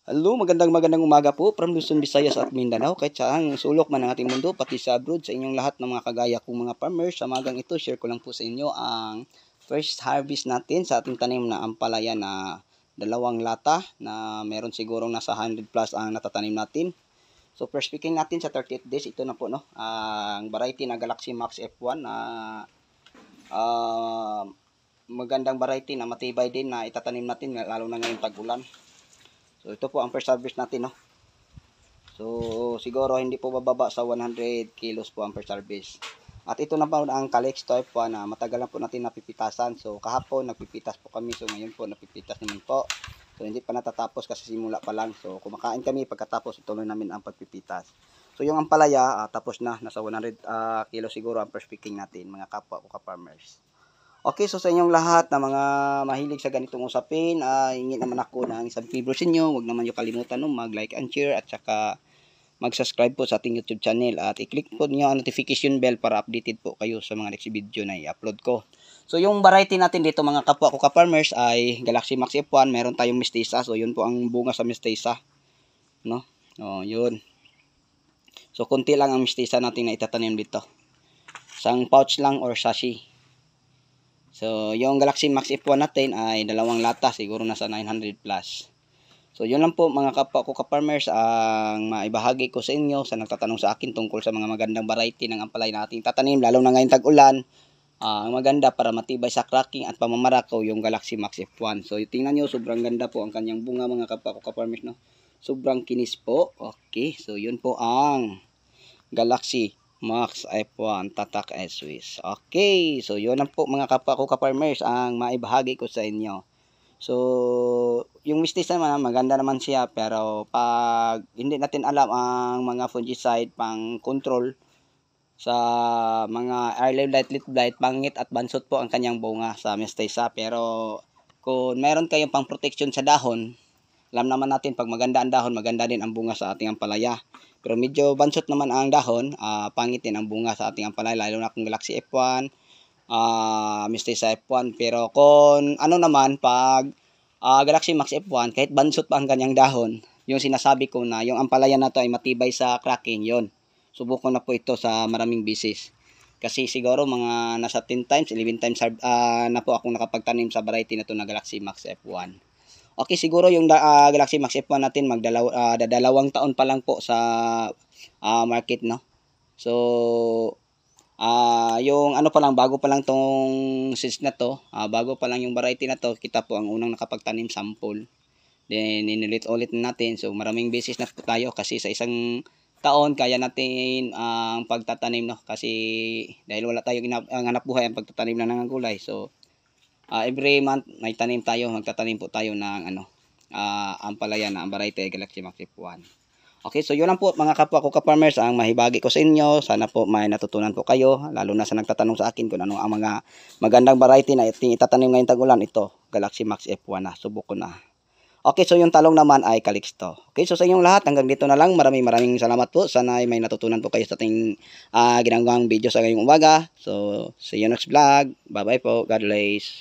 Hello, magandang umaga po from Luzon, Visayas at Mindanao. Kahit saang sulok man ng ating mundo, pati sa abroad, sa inyong lahat ng mga kagaya kong mga farmers. Sa magang ito, share ko lang po sa inyo ang first harvest natin sa ating tanim na ampalaya na 2 lata na meron sigurong nasa 100 plus ang natatanim natin. So first picking natin sa 38 days, ito na po no, ang variety na Galaxy Max F1 na magandang variety na matibay din na itatanim natin lalo na ngayong tag-ulan. So ito po ang first harvest natin no. So siguro hindi po bababa sa 100 kilos po ang first harvest. At ito na po ang Calixto F1 na matagal na po natin napipitasan. So kahapon nagpipitas po kami, so ngayon po napipitas naman po. So hindi pa natatapos kasi simula pa lang. So kumakain kami, pagkatapos ituloy namin ang pagpipitas. So yung ampalaya tapos na, nasa 100 kilos siguro ang first picking natin mga kapwa ko ka-farmers. Okay, so sa inyong lahat na mga mahilig sa ganitong usapin, hingi naman ako ng isang favor sa inyo. Huwag naman nyo kalimutan mag-like and share at saka mag-subscribe po sa ating YouTube channel at i-click po niyo ang notification bell para updated po kayo sa mga next video na i-upload ko. So yung variety natin dito mga kapwa ko ka-farmers ay Galaxy Max F1, meron tayong mestiza. So yun po ang bunga sa mestiza, no? Oh, yun. So konti lang ang mestiza natin na itatanim dito. Isang pouch lang or sashi. So, yung Galaxy Max F1 natin ay 2 lata, siguro nasa 900 plus. So, yun lang po mga kapwa ko ka-farmers ang maibahagi ko sa inyo sa nagtatanong sa akin tungkol sa mga magandang variety ng ampalay na ating tatanim, lalo na ngayong tag-ulan. Ang maganda para matibay sa cracking at pamamarakaw yung Galaxy Max F1. So, tingnan nyo, sobrang ganda po ang kanyang bunga mga kapwa ko ka-farmers, no? Sobrang kinis po. Okay, so yun po ang Galaxy Max F1 Tatak S-Swiss. Okay, so yun lang po mga kapwa ko ka-farmers ang maibahagi ko sa inyo. So, yung mestiza naman maganda naman siya, pero pag hindi natin alam ang mga fungicide pang control sa mga early blight, late blight, pangit at bansot po ang kanyang bunga sa mestiza. Pero kung meron kayong pang protection sa dahon, alam naman natin pag maganda ang dahon, maganda din ang bunga sa ating ampalaya. Pero medyo bansot naman ang dahon, pangit din ang bunga sa ating ampalaya, lalo na kung Galaxy F1, mestiza F1. Pero kung ano naman, pag Galaxy Max F1, kahit bansot pa ang kanyang dahon, yung sinasabi ko na yung ampalaya na to ay matibay sa cracking, yon. Subukan na po ito sa maraming bisis. Kasi siguro mga nasa 10 times, 11 times na po akong nakapagtanim sa variety na to na Galaxy Max F1. Okay, siguro yung Galaxy Max F1 natin dalawang taon pa lang po sa market, no? So, yung ano pa lang, bago pa lang tong seeds na to, bago pa lang yung variety na to, kita po ang unang nakapagtanim sample. Then, inilit-ulit natin. So, maraming beses na po tayo kasi sa isang taon, kaya natin ang pagtatanim, no? Kasi dahil wala tayong hanap buhay ang pagtatanim na ng gulay. So, every month may tanim tayo, magtatanim po tayo ng ampalaya na ang variety ay Galaxy Max F1. Okay, so yun lang po mga kapwa ko ka-farmers ang mahibagi ko sa inyo. Sana po may natutunan po kayo, lalo na sa nagtatanong sa akin kung ano ang mga magandang variety na itatanim ngayong tag-ulan. Ito, Galaxy Max F1 na, subok ko na. Okay, so yung talong naman ay Calixto. Okay, so sa inyong lahat, hanggang dito na lang. Maraming salamat po. Sana ay may natutunan po kayo sa ating ginagawang video sa ngayong umaga. So, see you next vlog. Bye-bye po. God bless.